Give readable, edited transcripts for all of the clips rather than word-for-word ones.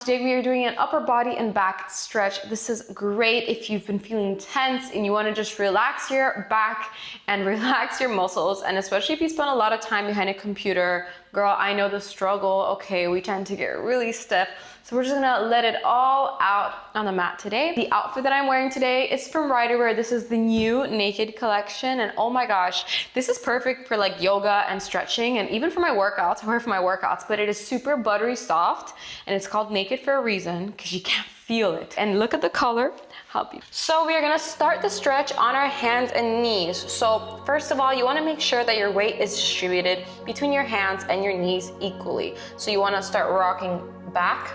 Today we are doing an upper body and back stretch. This is great if you've been feeling tense and you want to just relax your back and relax your muscles, and especially if you spend a lot of time behind a computer. Girl, I know the struggle. Okay, we tend to get really stiff. So we're just gonna let it all out on the mat today. The outfit that I'm wearing today is from Ryderwear. This is the new Naked collection, and oh my gosh, this is perfect for like yoga and stretching, and even for my workouts. I wear it for my workouts, but it is super buttery soft, and it's called Naked for a reason, because you can't feel it. And look at the color. How beautiful. So we are gonna start the stretch on our hands and knees. So first of all, you wanna make sure that your weight is distributed between your hands and your knees equally. So you wanna start rocking back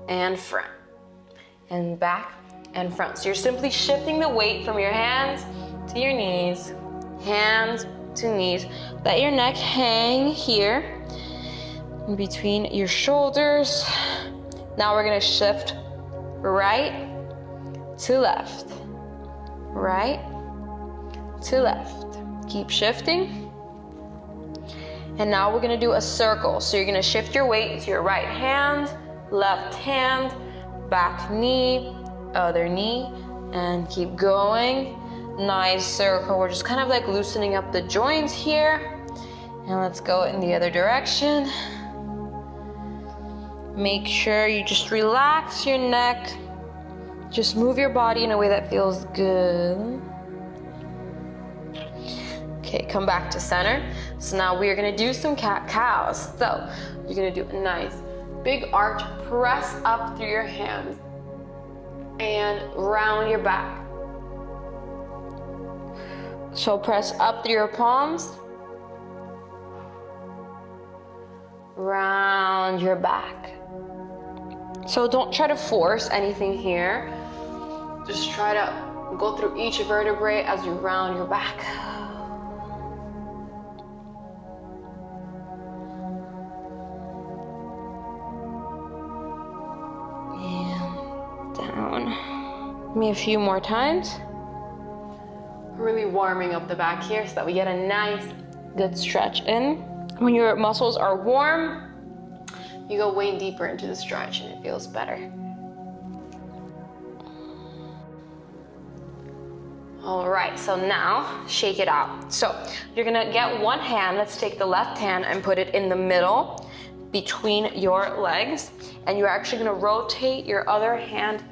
and front, and back and front. So you're simply shifting the weight from your hands to your knees, hands to knees. Let your neck hang here in between your shoulders. Now we're gonna shift right to left, right to left. Keep shifting. And now we're gonna do a circle. So you're gonna shift your weight to your right hand, left hand, back knee, other knee, and keep going. Nice circle. We're just kind of like loosening up the joints here. And let's go in the other direction. Make sure you just relax your neck. Just move your body in a way that feels good. Okay, come back to center. So now we are gonna do some cat-cows. So you're gonna do a nice big arch, press up through your hands and round your back. So press up through your palms, round your back. So don't try to force anything here. Just try to go through each vertebrae as you round your back. Me a few more times. Really warming up the back here so that we get a nice, good stretch in. When your muscles are warm, you go way deeper into the stretch and it feels better. All right, so now shake it out. So you're gonna get one hand, let's take the left hand and put it in the middle between your legs, and you're actually gonna rotate your other hand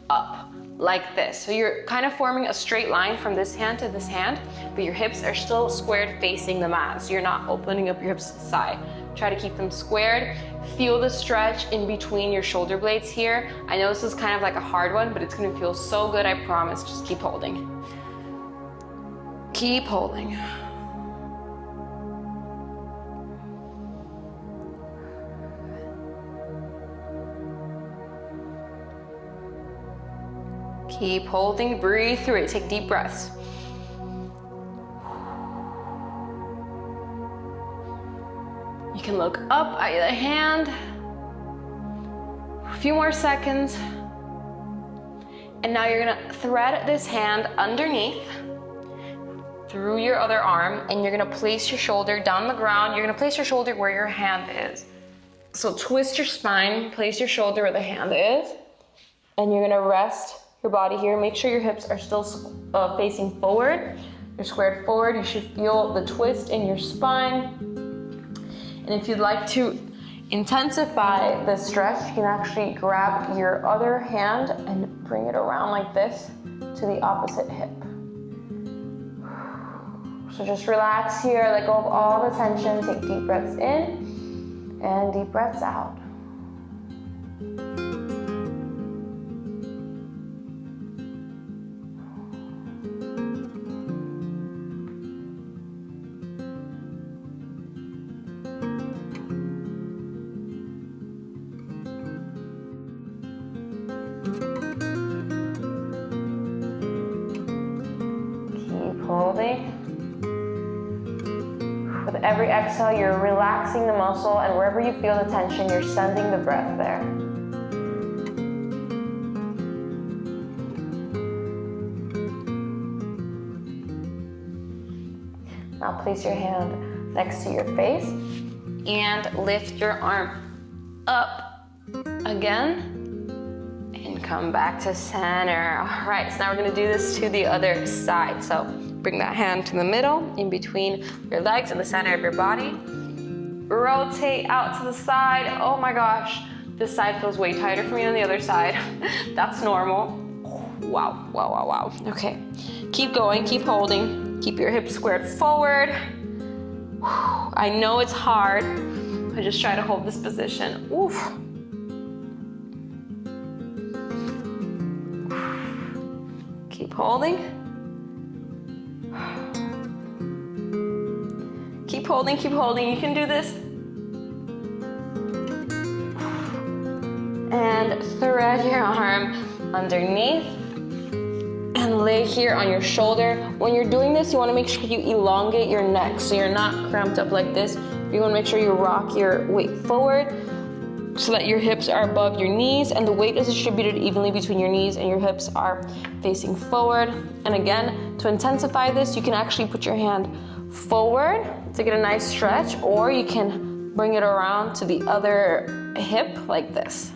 up like this. So you're kind of forming a straight line from this hand to this hand, but your hips are still squared facing the mat. So you're not opening up your hips to the side. Try to keep them squared. Feel the stretch in between your shoulder blades here. I know this is kind of like a hard one, but it's gonna feel so good, I promise. Just keep holding. Keep holding. Keep holding, breathe through it, take deep breaths. You can look up at the hand. A few more seconds. And now you're gonna thread this hand underneath through your other arm, and you're gonna place your shoulder down the ground. You're gonna place your shoulder where your hand is. So twist your spine, place your shoulder where the hand is, and you're gonna rest your body here. Make sure your hips are still facing forward. You're squared forward. You should feel the twist in your spine. And if you'd like to intensify the stretch, you can actually grab your other hand and bring it around like this to the opposite hip. So just relax here, let go of all the tension. Take deep breaths in and deep breaths out. Holding. With every exhale, you're relaxing the muscle, and wherever you feel the tension, you're sending the breath there. Now place your hand next to your face and lift your arm up again. and come back to center. All right, so now we're gonna do this to the other side. So bring that hand to the middle, in between your legs and the center of your body. Rotate out to the side. Oh my gosh, this side feels way tighter for me than the other side. That's normal. Wow, wow, wow, wow. Okay, keep going, keep holding. Keep your hips squared forward. I know it's hard, but just try to hold this position. Oof. Keep holding. Keep holding, keep holding. You can do this. And thread your arm underneath and lay here on your shoulder. When you're doing this, you want to make sure you elongate your neck so you're not cramped up like this. You want to make sure you rock your weight forward so that your hips are above your knees and the weight is distributed evenly between your knees and your hips are facing forward. And again, to intensify this, you can actually put your hand forward to get a nice stretch, or you can bring it around to the other hip like this.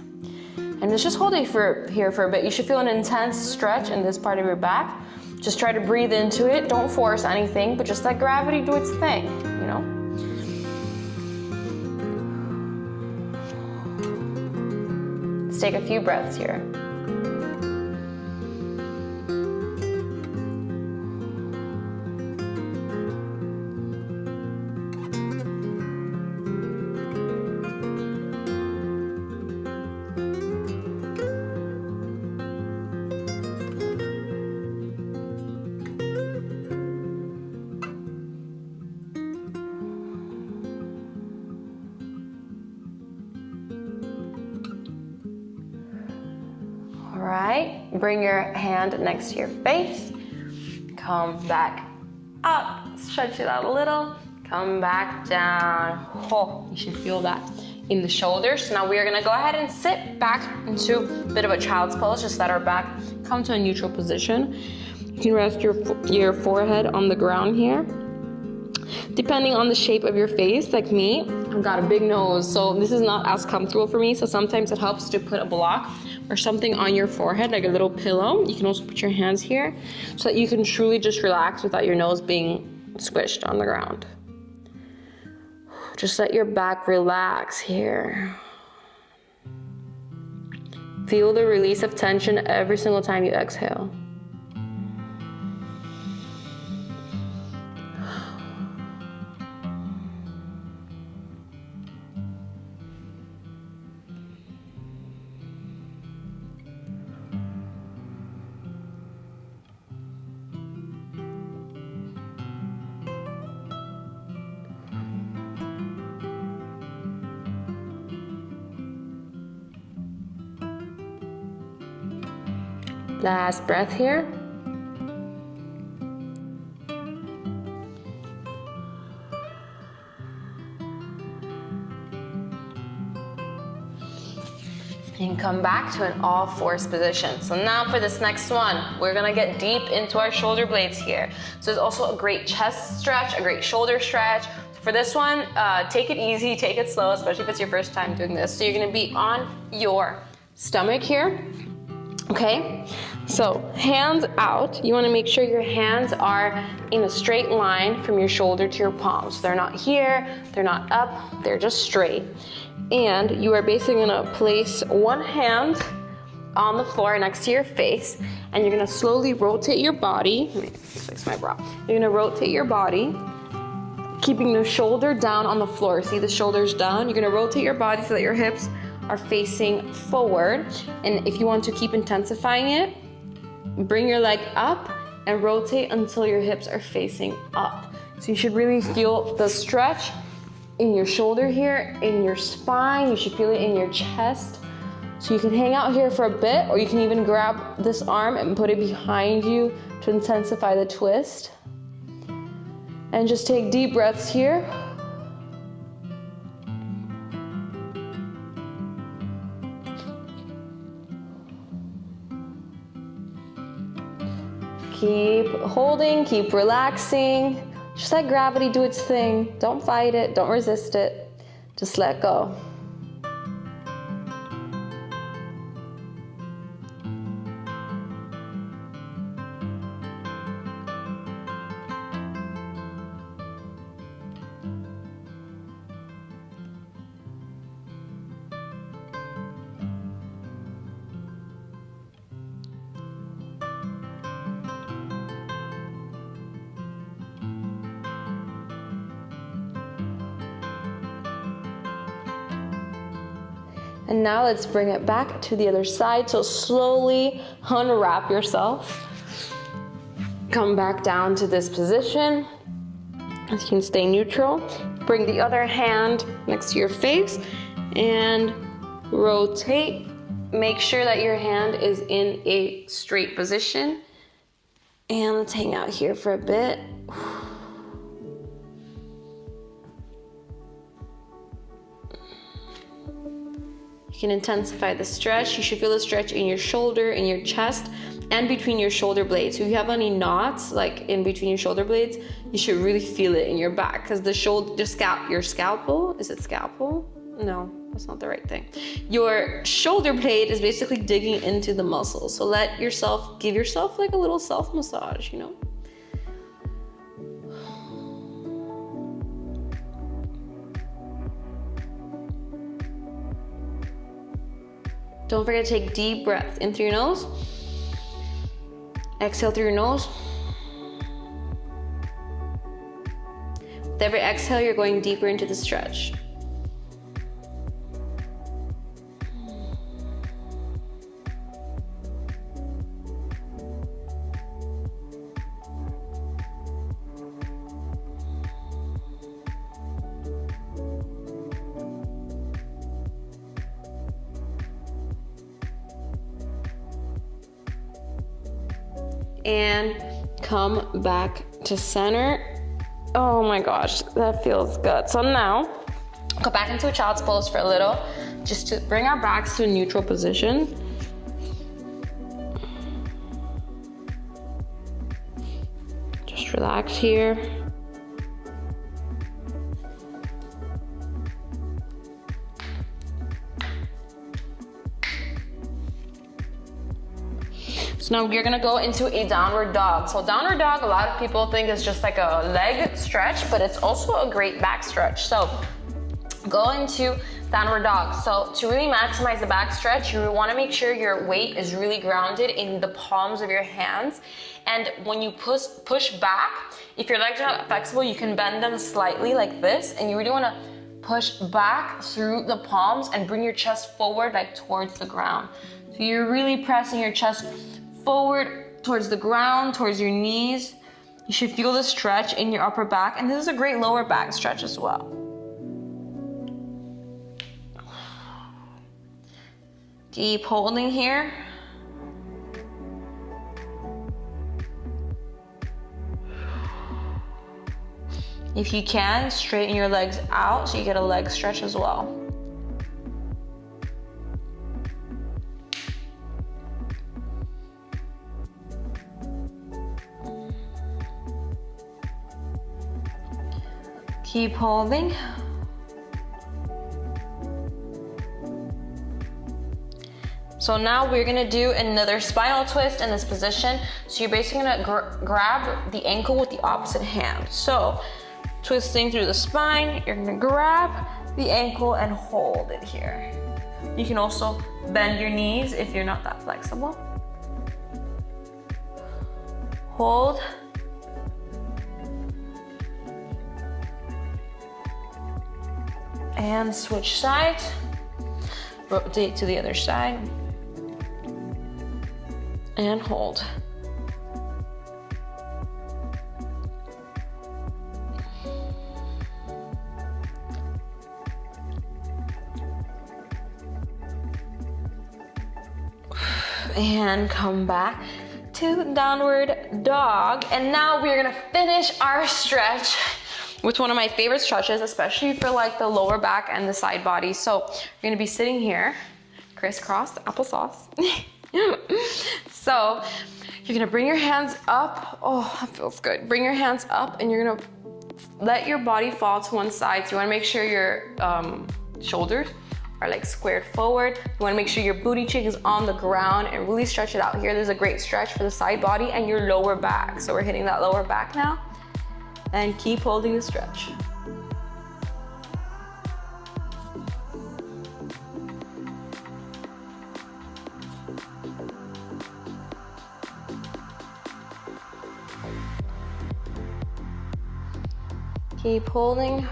And just hold it here for a bit. You should feel an intense stretch in this part of your back. Just try to breathe into it. Don't force anything, but just let gravity do its thing, you know? Let's take a few breaths here. Bring your hand next to your face. Come back up. Stretch it out a little. Come back down. Oh, you should feel that in the shoulders. So now we are gonna go ahead and sit back into a bit of a child's pose. Just let our back come to a neutral position. You can rest your forehead on the ground here. Depending on the shape of your face, like me, I've got a big nose, so this is not as comfortable for me. So sometimes it helps to put a block or something on your forehead, like a little pillow. You can also put your hands here so that you can truly just relax without your nose being squished on the ground. Just let your back relax here. Feel the release of tension every single time you exhale. Last breath here. And come back to an all fours position. So now for this next one, we're gonna get deep into our shoulder blades here. So there's also a great chest stretch, a great shoulder stretch. For this one, take it easy, take it slow, especially if it's your first time doing this. So you're gonna be on your stomach here. Okay, so hands out. You want to make sure your hands are in a straight line from your shoulder to your palms. They're not here, they're not up, they're just straight. And you are basically going to place one hand on the floor next to your face, and you're going to slowly rotate your body. Let me fix my bra. You're going to rotate your body, keeping the shoulder down on the floor. See the shoulders down? You're going to rotate your body so that your hips are facing forward. And if you want to keep intensifying it, bring your leg up and rotate until your hips are facing up. So you should really feel the stretch in your shoulder here, in your spine. You should feel it in your chest. So you can hang out here for a bit, or you can even grab this arm and put it behind you to intensify the twist. And just take deep breaths here. Keep holding, keep relaxing. Just let gravity do its thing. Don't fight it, don't resist it. Just let go. And now let's bring it back to the other side. So slowly unwrap yourself. Come back down to this position. You can stay neutral. Bring the other hand next to your face and rotate. Make sure that your hand is in a straight position. And let's hang out here for a bit. You can intensify the stretch. You should feel the stretch in your shoulder, in your chest, and between your shoulder blades. So if you have any knots, like in between your shoulder blades, you should really feel it in your back, because the shoulder, your scalpel, is it scalpel? No, that's not the right thing. Your shoulder blade is basically digging into the muscles. So give yourself like a little self massage, you know? Don't forget to take deep breaths in through your nose. Exhale through your nose. With every exhale, you're going deeper into the stretch. And come back to center. Oh my gosh, that feels good. So now, go back into a child's pose for a little, just to bring our backs to a neutral position. Just relax here. So now we're gonna go into a downward dog. So downward dog, a lot of people think is just like a leg stretch, but it's also a great back stretch. So go into downward dog. So to really maximize the back stretch, you wanna make sure your weight is really grounded in the palms of your hands. And when you push back, if your legs are not flexible, you can bend them slightly like this, and you really wanna push back through the palms and bring your chest forward, like towards the ground. So you're really pressing your chest forward towards the ground, towards your knees. You should feel the stretch in your upper back, and this is a great lower back stretch as well. Keep holding here. If you can, straighten your legs out so you get a leg stretch as well. Keep holding. So now we're gonna do another spinal twist in this position. So you're basically gonna grab the ankle with the opposite hand. So twisting through the spine, you're gonna grab the ankle and hold it here. You can also bend your knees if you're not that flexible. Hold. And switch sides. Rotate to the other side. And hold. And come back to downward dog. And now we're gonna finish our stretch with one of my favorite stretches, especially for like the lower back and the side body. So you're gonna be sitting here, crisscross applesauce. So you're gonna bring your hands up. Oh, that feels good. Bring your hands up and you're gonna let your body fall to one side. So you wanna make sure your shoulders are like squared forward. You wanna make sure your booty cheek is on the ground and really stretch it out here. There's a great stretch for the side body and your lower back. So we're hitting that lower back now. And keep holding the stretch. Keep holding.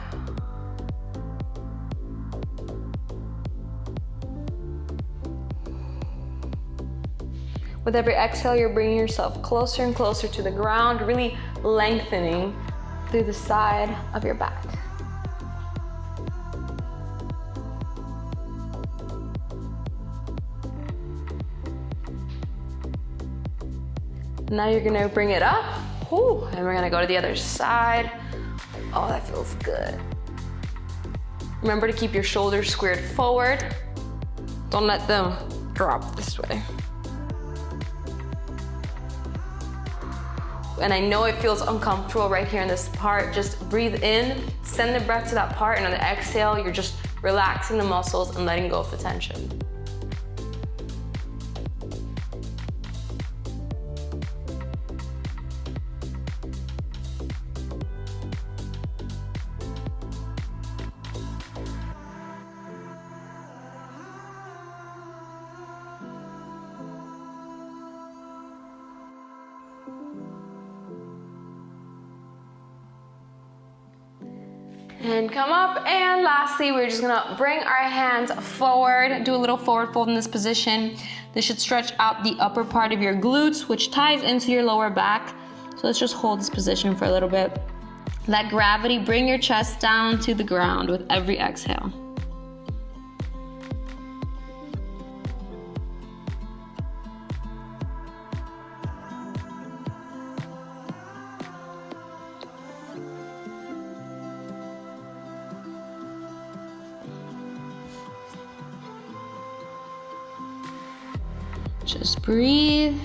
With every exhale, you're bringing yourself closer and closer to the ground, really lengthening through the side of your back. Now you're gonna bring it up, and we're gonna go to the other side. Oh, that feels good. Remember to keep your shoulders squared forward. Don't let them drop this way. And I know it feels uncomfortable right here in this part. Just breathe in, send the breath to that part, and on the exhale, you're just relaxing the muscles and letting go of the tension. And come up, and lastly, we're just gonna bring our hands forward, do a little forward fold in this position. This should stretch out the upper part of your glutes, which ties into your lower back. So let's just hold this position for a little bit. Let gravity bring your chest down to the ground with every exhale. Just breathe.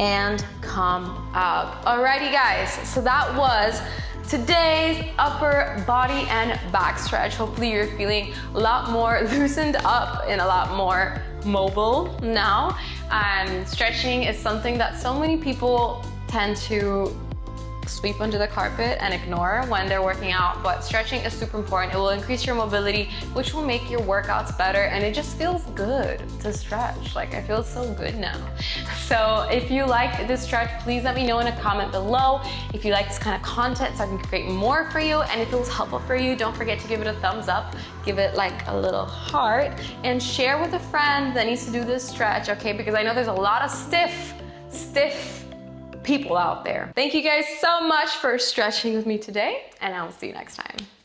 And come up. Alrighty guys, so that was today's upper body and back stretch. Hopefully you're feeling a lot more loosened up and a lot more mobile now. Stretching is something that so many people tend to sweep under the carpet and ignore when they're working out, but stretching is super important. It will increase your mobility, which will make your workouts better, and it just feels good to stretch. Like, I feel so good now. So if you like this stretch, please let me know in a comment below if you like this kind of content so I can create more for you. And if it was helpful for you, don't forget to give it a thumbs up, give it like a little heart, and share with a friend that needs to do this stretch, okay? Because I know there's a lot of stiff people out there. Thank you guys so much for stretching with me today, and I will see you next time.